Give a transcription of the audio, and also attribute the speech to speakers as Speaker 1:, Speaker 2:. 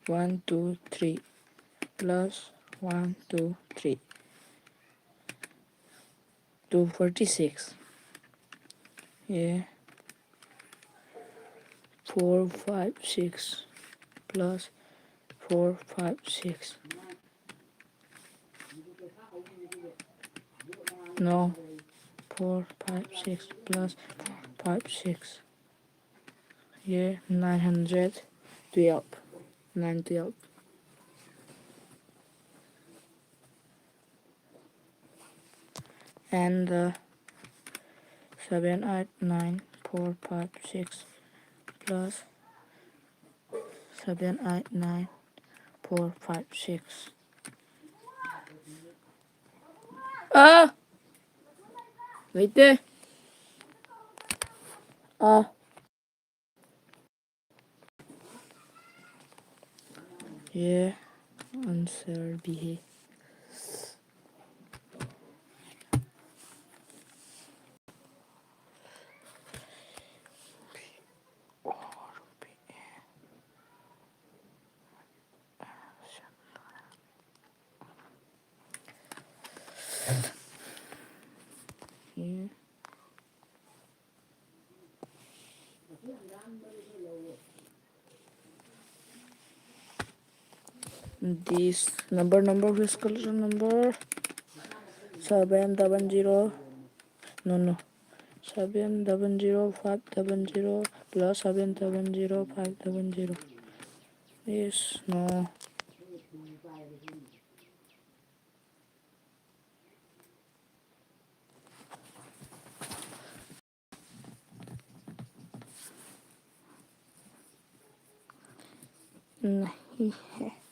Speaker 1: 1 2 3 plus 1 2 3 246. Yeah, 4 5 6 plus 4 5 6. No, 4 5 6 plus 4 5 6. Yeah, 912. 912. And the 7 8 9 4 5 6 plus 7 8 9 4 5 6. Ah! Wait. Yeah, answer B. Yeah. This number physical number 770. No. 700 500 plus 770 570. Yes, no. नहीं है.